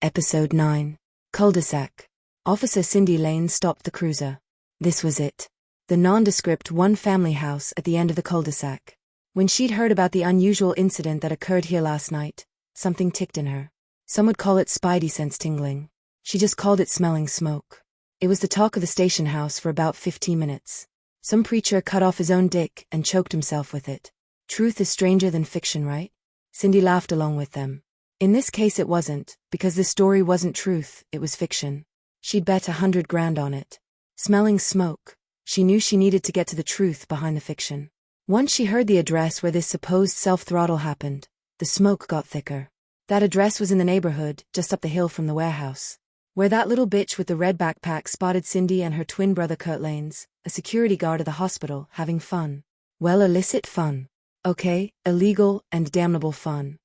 Episode 9. Cul-de-sac. Officer Cindy Lane stopped the cruiser. This was it. The nondescript one-family house at the end of the cul-de-sac. When she'd heard about the unusual incident that occurred here last night, something ticked in her. Some would call it spidey sense tingling. She just called it smelling smoke. It was the talk of the station house for about 15 minutes. Some preacher cut off his own dick and choked himself with it. Truth is stranger than fiction, right? Cindy laughed along with them. In this case it wasn't, because this story wasn't truth, it was fiction. She'd bet 100 grand on it. Smelling smoke. She knew she needed to get to the truth behind the fiction. Once she heard the address where this supposed self-throttle happened, the smoke got thicker. That address was in the neighborhood, just up the hill from the warehouse. Where that little bitch with the red backpack spotted Cindy and her twin brother Kurt Lanes, a security guard at the hospital, having fun. Well, illicit fun. Okay, illegal and damnable fun.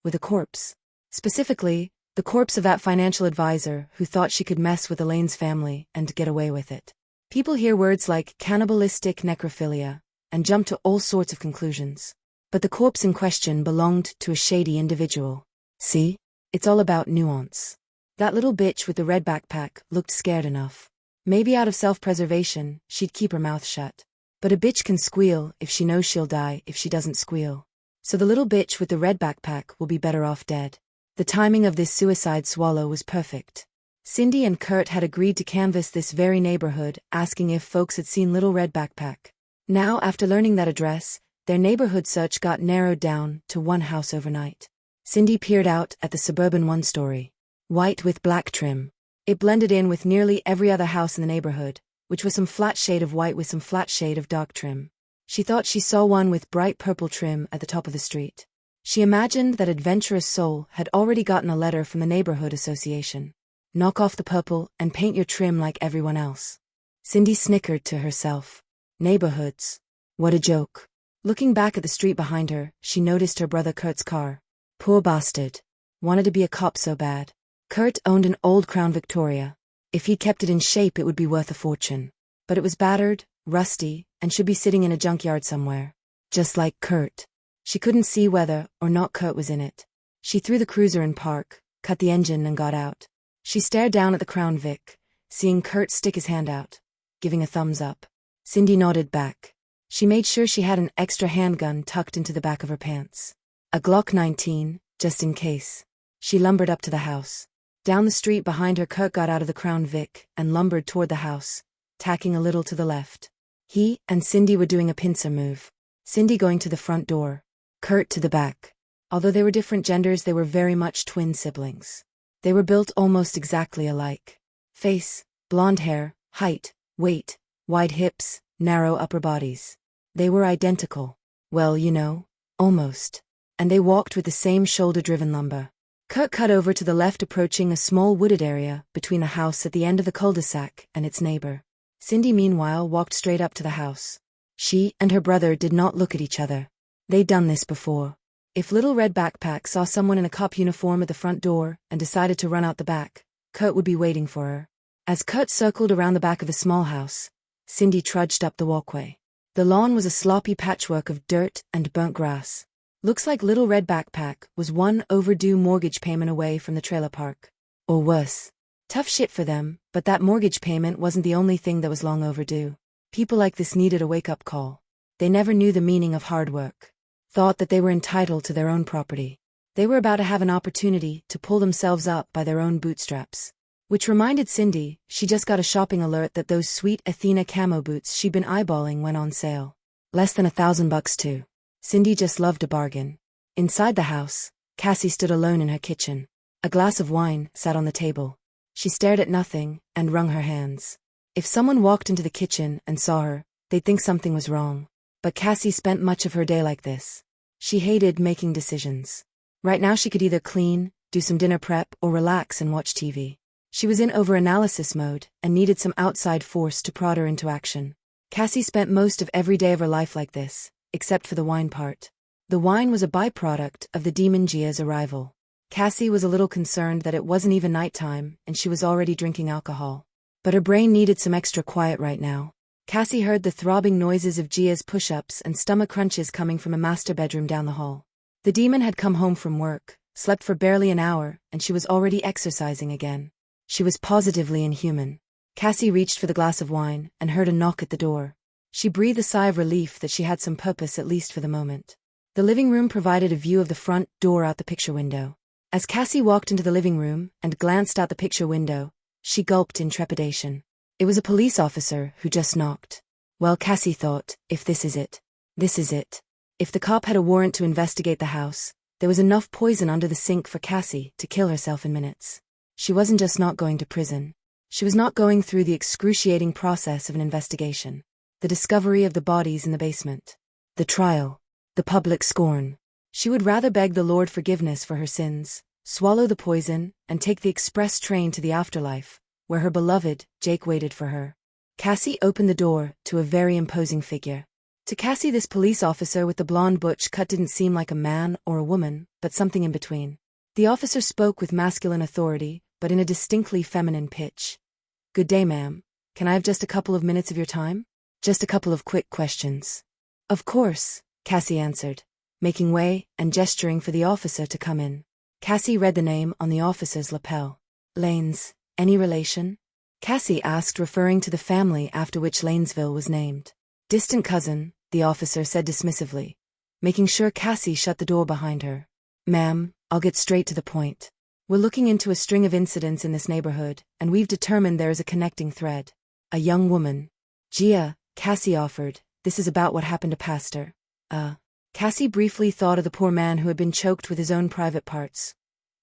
With a corpse. Specifically, the corpse of that financial advisor who thought she could mess with Elaine's family and get away with it. People hear words like cannibalistic necrophilia and jump to all sorts of conclusions. But the corpse in question belonged to a shady individual. See? It's all about nuance. That little bitch with the red backpack looked scared enough. Maybe out of self-preservation, she'd keep her mouth shut. But a bitch can squeal if she knows she'll die if she doesn't squeal. So the little bitch with the red backpack will be better off dead. The timing of this suicide swallow was perfect. Cindy and Kurt had agreed to canvass this very neighborhood, asking if folks had seen Little Red Backpack. Now, after learning that address, their neighborhood search got narrowed down to one house overnight. Cindy peered out at the suburban one-story. White with black trim. It blended in with nearly every other house in the neighborhood, which was some flat shade of white with some flat shade of dark trim. She thought she saw one with bright purple trim at the top of the street. She imagined that adventurous soul had already gotten a letter from the neighborhood association. Knock off the purple and paint your trim like everyone else. Cindy snickered to herself. Neighborhoods. What a joke. Looking back at the street behind her, she noticed her brother Kurt's car. Poor bastard. Wanted to be a cop so bad. Kurt owned an old Crown Victoria. If he'd kept it in shape it would be worth a fortune. But it was battered, rusty, and should be sitting in a junkyard somewhere. Just like Kurt. She couldn't see whether or not Kurt was in it. She threw the cruiser in park, cut the engine and got out. She stared down at the Crown Vic, seeing Kurt stick his hand out, giving a thumbs up. Cindy nodded back. She made sure she had an extra handgun tucked into the back of her pants. A Glock 19, just in case. She lumbered up to the house. Down the street behind her Kurt got out of the Crown Vic and lumbered toward the house, tacking a little to the left. He and Cindy were doing a pincer move. Cindy going to the front door. Kurt to the back. Although they were different genders, they were very much twin siblings. They were built almost exactly alike. Face, blonde hair, height, weight, wide hips, narrow upper bodies. They were identical. Well, you know, almost. And they walked with the same shoulder-driven lumber. Kurt cut over to the left, approaching a small wooded area between the house at the end of the cul-de-sac and its neighbor. Cindy, meanwhile, walked straight up to the house. She and her brother did not look at each other. They'd done this before. If Little Red Backpack saw someone in a cop uniform at the front door and decided to run out the back, Kurt would be waiting for her. As Kurt circled around the back of the small house, Cindy trudged up the walkway. The lawn was a sloppy patchwork of dirt and burnt grass. Looks like Little Red Backpack was one overdue mortgage payment away from the trailer park. Or worse. Tough shit for them, but that mortgage payment wasn't the only thing that was long overdue. People like this needed a wake-up call. They never knew the meaning of hard work. Thought that they were entitled to their own property. They were about to have an opportunity to pull themselves up by their own bootstraps. Which reminded Cindy, she just got a shopping alert that those sweet Athena camo boots she'd been eyeballing went on sale. Less than $1,000 too. Cindy just loved a bargain. Inside the house, Cassie stood alone in her kitchen. A glass of wine sat on the table. She stared at nothing and wrung her hands. If someone walked into the kitchen and saw her, they'd think something was wrong. But Cassie spent much of her day like this. She hated making decisions. Right now she could either clean, do some dinner prep, or relax and watch TV. She was in over-analysis mode and needed some outside force to prod her into action. Cassie spent most of every day of her life like this, except for the wine part. The wine was a byproduct of the demon Gia's arrival. Cassie was a little concerned that it wasn't even nighttime and she was already drinking alcohol. But her brain needed some extra quiet right now. Cassie heard the throbbing noises of Gia's push-ups and stomach crunches coming from a master bedroom down the hall. The demon had come home from work, slept for barely an hour, and she was already exercising again. She was positively inhuman. Cassie reached for the glass of wine and heard a knock at the door. She breathed a sigh of relief that she had some purpose at least for the moment. The living room provided a view of the front door out the picture window. As Cassie walked into the living room and glanced out the picture window, she gulped in trepidation. It was a police officer who just knocked. Well, Cassie thought, if this is it. This is it. If the cop had a warrant to investigate the house, there was enough poison under the sink for Cassie to kill herself in minutes. She wasn't just not going to prison. She was not going through the excruciating process of an investigation. The discovery of the bodies in the basement. The trial. The public scorn. She would rather beg the Lord forgiveness for her sins, swallow the poison, and take the express train to the afterlife, where her beloved, Jake, waited for her. Cassie opened the door to a very imposing figure. To Cassie, this police officer with the blonde butch cut didn't seem like a man or a woman, but something in between. The officer spoke with masculine authority, but in a distinctly feminine pitch. Good day, ma'am. Can I have just a couple of minutes of your time? Just a couple of quick questions. Of course, Cassie answered, making way and gesturing for the officer to come in. Cassie read the name on the officer's lapel. Lanes, any relation? Cassie asked, referring to the family after which Lanesville was named. Distant cousin, the officer said dismissively, making sure Cassie shut the door behind her. Ma'am, I'll get straight to the point. We're looking into a string of incidents in this neighborhood, and we've determined there is a connecting thread. A young woman. Gia, Cassie offered, this is about what happened to Pastor. Cassie briefly thought of the poor man who had been choked with his own private parts.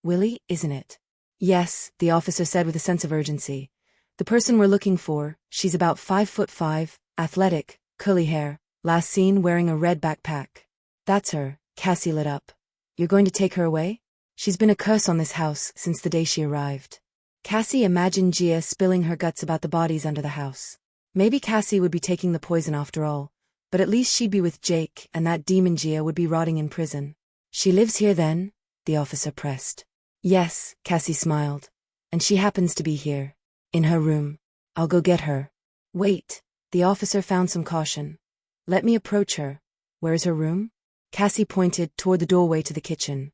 Willie, isn't it? Yes, the officer said with a sense of urgency. The person we're looking for, she's about 5'5", athletic, curly hair, last seen wearing a red backpack. That's her, Cassie lit up. You're going to take her away? She's been a curse on this house since the day she arrived. Cassie imagined Gia spilling her guts about the bodies under the house. Maybe Cassie would be taking the poison after all, but at least she'd be with Jake, and that demon Gia would be rotting in prison. She lives here then? The officer pressed. Yes, Cassie smiled. And she happens to be here. In her room. I'll go get her. Wait. The officer found some caution. Let me approach her. Where is her room? Cassie pointed toward the doorway to the kitchen.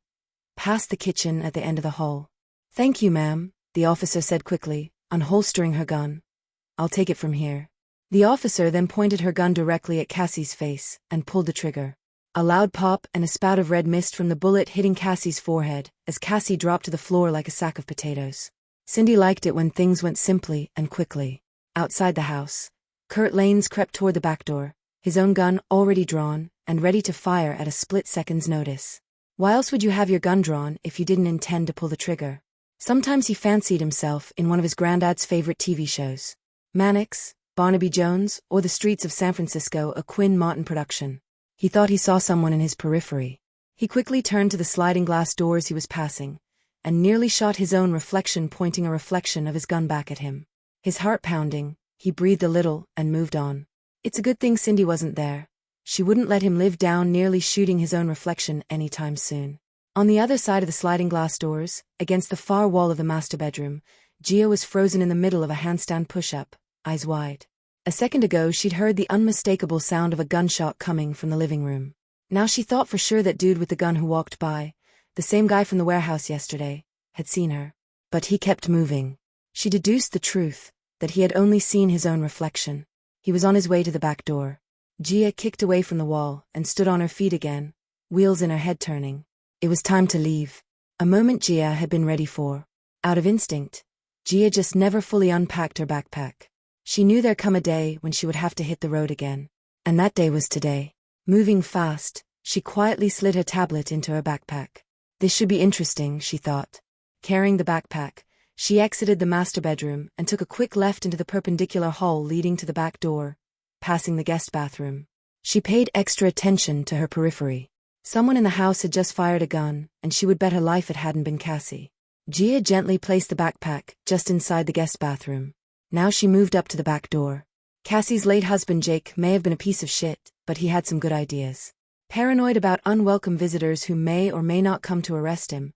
Past the kitchen at the end of the hall. Thank you, ma'am, the officer said quickly, unholstering her gun. I'll take it from here. The officer then pointed her gun directly at Cassie's face and pulled the trigger. A loud pop and a spout of red mist from the bullet hitting Cassie's forehead as Cassie dropped to the floor like a sack of potatoes. Cindy liked it when things went simply and quickly. Outside the house, Kurt Lanes crept toward the back door, his own gun already drawn and ready to fire at a split second's notice. Why else would you have your gun drawn if you didn't intend to pull the trigger? Sometimes he fancied himself in one of his granddad's favorite TV shows. Mannix, Barnaby Jones, or The Streets of San Francisco, a Quinn Martin production. He thought he saw someone in his periphery. He quickly turned to the sliding glass doors he was passing, and nearly shot his own reflection, pointing a reflection of his gun back at him. His heart pounding, he breathed a little and moved on. It's a good thing Cindy wasn't there. She wouldn't let him live down nearly shooting his own reflection anytime soon. On the other side of the sliding glass doors, against the far wall of the master bedroom, Gia was frozen in the middle of a handstand push-up, eyes wide. A second ago she'd heard the unmistakable sound of a gunshot coming from the living room. Now she thought for sure that dude with the gun who walked by, the same guy from the warehouse yesterday, had seen her. But he kept moving. She deduced the truth, that he had only seen his own reflection. He was on his way to the back door. Gia kicked away from the wall and stood on her feet again, wheels in her head turning. It was time to leave. A moment Gia had been ready for. Out of instinct, Gia just never fully unpacked her backpack. She knew there'd come a day when she would have to hit the road again. And that day was today. Moving fast, she quietly slid her tablet into her backpack. This should be interesting, she thought. Carrying the backpack, she exited the master bedroom and took a quick left into the perpendicular hall leading to the back door, passing the guest bathroom. She paid extra attention to her periphery. Someone in the house had just fired a gun, and she would bet her life it hadn't been Cassie. Gia gently placed the backpack just inside the guest bathroom. Now she moved up to the back door. Cassie's late husband Jake may have been a piece of shit, but he had some good ideas. Paranoid about unwelcome visitors who may or may not come to arrest him,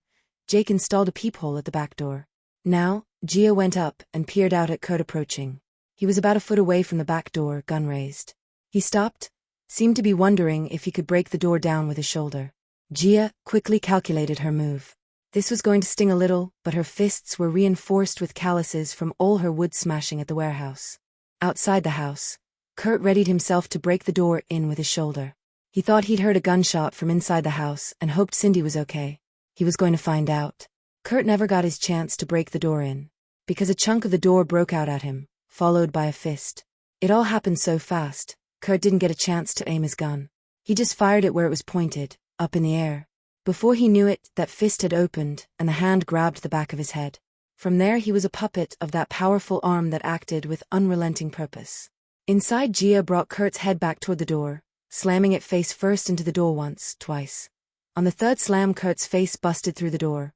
Jake installed a peephole at the back door. Now, Gia went up and peered out at Kurt approaching. He was about a foot away from the back door, gun raised. He stopped, seemed to be wondering if he could break the door down with his shoulder. Gia quickly calculated her move. This was going to sting a little, but her fists were reinforced with calluses from all her wood smashing at the warehouse. Outside the house, Kurt readied himself to break the door in with his shoulder. He thought he'd heard a gunshot from inside the house and hoped Cindy was okay. He was going to find out. Kurt never got his chance to break the door in, because a chunk of the door broke out at him, followed by a fist. It all happened so fast, Kurt didn't get a chance to aim his gun. He just fired it where it was pointed, up in the air. Before he knew it, that fist had opened, and the hand grabbed the back of his head. From there he was a puppet of that powerful arm that acted with unrelenting purpose. Inside, Gia brought Kurt's head back toward the door, slamming it face first into the door once, twice. On the third slam, Kurt's face busted through the door,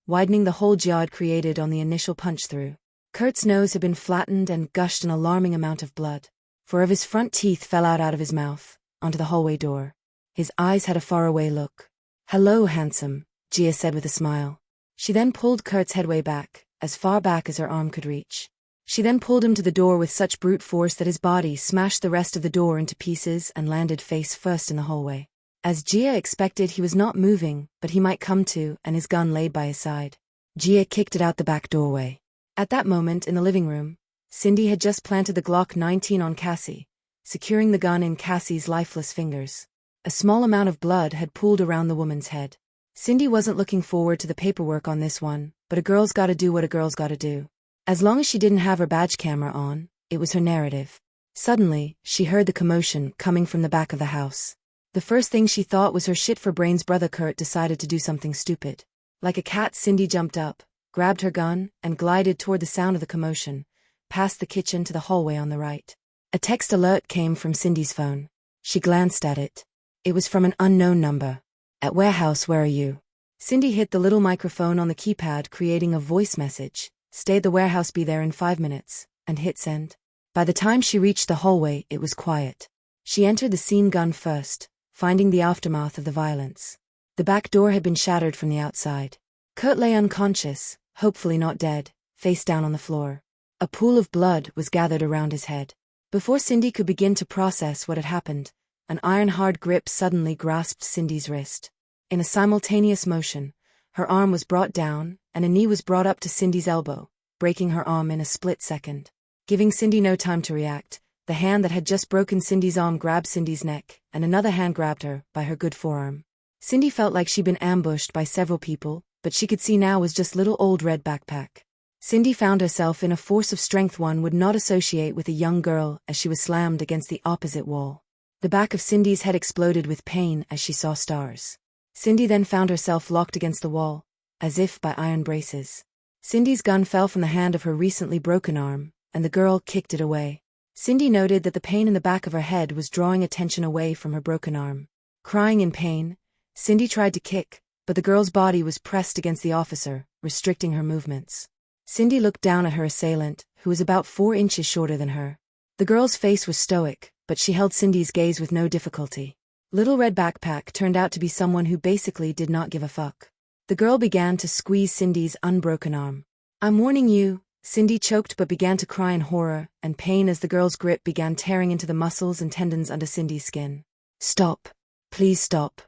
widening the hole Gia had created on the initial punch-through. Kurt's nose had been flattened and gushed an alarming amount of blood. 4 of his front teeth fell out of his mouth, onto the hallway door. His eyes had a faraway look. "Hello, handsome," Gia said with a smile. She then pulled Kurt's head way back, as far back as her arm could reach. She then pulled him to the door with such brute force that his body smashed the rest of the door into pieces and landed face first in the hallway. As Gia expected, he was not moving, but he might come to, and his gun laid by his side. Gia kicked it out the back doorway. At that moment, in the living room, Cindy had just planted the Glock 19 on Cassie, securing the gun in Cassie's lifeless fingers. A small amount of blood had pooled around the woman's head. Cindy wasn't looking forward to the paperwork on this one, but a girl's gotta do what a girl's gotta do. As long as she didn't have her badge camera on, it was her narrative. Suddenly, she heard the commotion coming from the back of the house. The first thing she thought was her shit-for-brains brother Kurt decided to do something stupid. Like a cat, Cindy jumped up, grabbed her gun, and glided toward the sound of the commotion, past the kitchen to the hallway on the right. A text alert came from Cindy's phone. She glanced at it. It was from an unknown number. "At warehouse, where are you?" Cindy hit the little microphone on the keypad, creating a voice message. "Stay at the warehouse, be there in 5 minutes," and hit send. By the time she reached the hallway, it was quiet. She entered the scene gun first, finding the aftermath of the violence. The back door had been shattered from the outside. Kurt lay unconscious, hopefully not dead, face down on the floor. A pool of blood was gathered around his head. Before Cindy could begin to process what had happened, an iron-hard grip suddenly grasped Cindy's wrist. In a simultaneous motion, her arm was brought down, and a knee was brought up to Cindy's elbow, breaking her arm in a split second. Giving Cindy no time to react, the hand that had just broken Cindy's arm grabbed Cindy's neck, and another hand grabbed her by her good forearm. Cindy felt like she'd been ambushed by several people, but she could see now was just little old red backpack. Cindy found herself in a force of strength one would not associate with a young girl as she was slammed against the opposite wall. The back of Cindy's head exploded with pain as she saw stars. Cindy then found herself locked against the wall, as if by iron braces. Cindy's gun fell from the hand of her recently broken arm, and the girl kicked it away. Cindy noted that the pain in the back of her head was drawing attention away from her broken arm. Crying in pain, Cindy tried to kick, but the girl's body was pressed against the officer, restricting her movements. Cindy looked down at her assailant, who was about 4 inches shorter than her. The girl's face was stoic, but she held Cindy's gaze with no difficulty. Little Red Backpack turned out to be someone who basically did not give a fuck. The girl began to squeeze Cindy's unbroken arm. "I'm warning you," Cindy choked but began to cry in horror and pain as the girl's grip began tearing into the muscles and tendons under Cindy's skin. "Stop. Please stop."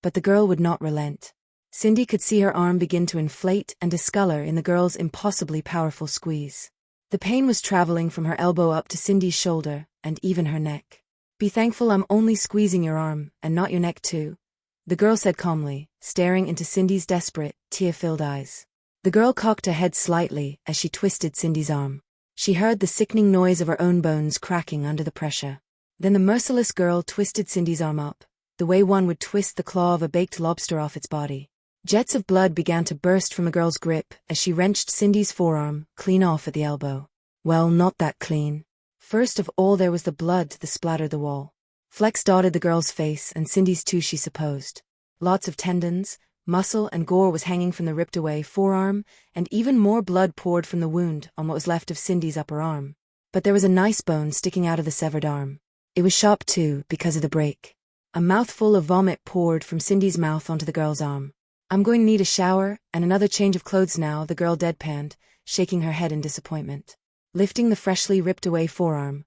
But the girl would not relent. Cindy could see her arm begin to inflate and discolor in the girl's impossibly powerful squeeze. The pain was traveling from her elbow up to Cindy's shoulder, and even her neck. "Be thankful I'm only squeezing your arm, and not your neck too," the girl said calmly, staring into Cindy's desperate, tear-filled eyes. The girl cocked her head slightly as she twisted Cindy's arm. She heard the sickening noise of her own bones cracking under the pressure. Then the merciless girl twisted Cindy's arm up, the way one would twist the claw of a baked lobster off its body. Jets of blood began to burst from the girl's grip as she wrenched Cindy's forearm clean off at the elbow. Well, not that clean. First of all, there was the blood that splattered the wall. Flecks dotted the girl's face, and Cindy's too, she supposed. Lots of tendons, muscle, and gore was hanging from the ripped-away forearm, and even more blood poured from the wound on what was left of Cindy's upper arm. But there was a nice bone sticking out of the severed arm. It was sharp too, because of the break. A mouthful of vomit poured from Cindy's mouth onto the girl's arm. "I'm going to need a shower and another change of clothes now," the girl deadpanned, shaking her head in disappointment. Lifting the freshly ripped-away forearm,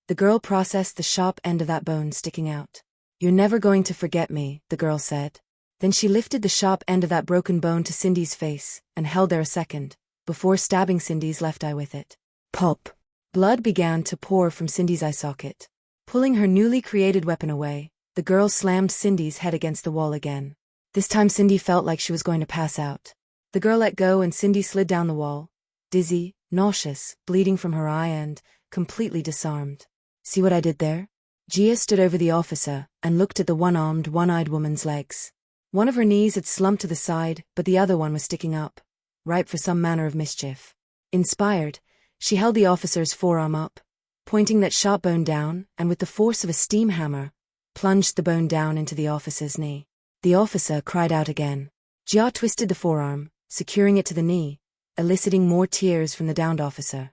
the girl processed the sharp end of that bone sticking out. "You're never going to forget me," the girl said. Then she lifted the sharp end of that broken bone to Cindy's face and held there a second, before stabbing Cindy's left eye with it. Pop! Blood began to pour from Cindy's eye socket. Pulling her newly created weapon away, the girl slammed Cindy's head against the wall again. This time Cindy felt like she was going to pass out. The girl let go and Cindy slid down the wall, dizzy, nauseous, bleeding from her eye and completely disarmed. See what I did there? Gia stood over the officer and looked at the one-armed, one-eyed woman's legs. One of her knees had slumped to the side, but the other one was sticking up, ripe for some manner of mischief. Inspired, she held the officer's forearm up, pointing that sharp bone down, and with the force of a steam hammer, plunged the bone down into the officer's knee. The officer cried out again. Gia twisted the forearm, securing it to the knee, eliciting more tears from the downed officer.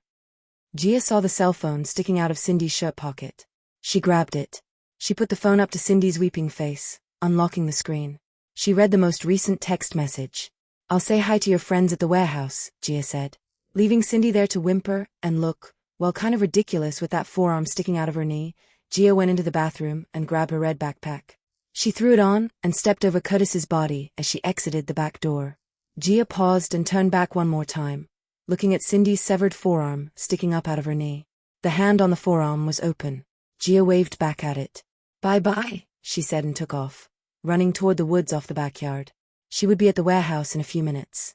Gia saw the cell phone sticking out of Cindy's shirt pocket. She grabbed it. She put the phone up to Cindy's weeping face, unlocking the screen. She read the most recent text message. "I'll say hi to your friends at the warehouse," Gia said. Leaving Cindy there to whimper and look, well, kind of ridiculous with that forearm sticking out of her knee, Gia went into the bathroom and grabbed her red backpack. She threw it on and stepped over Curtis's body as she exited the back door. Gia paused and turned back one more time, looking at Cindy's severed forearm sticking up out of her knee. The hand on the forearm was open. Gia waved back at it. "Bye-bye," she said and took off, running toward the woods off the backyard. She would be at the warehouse in a few minutes.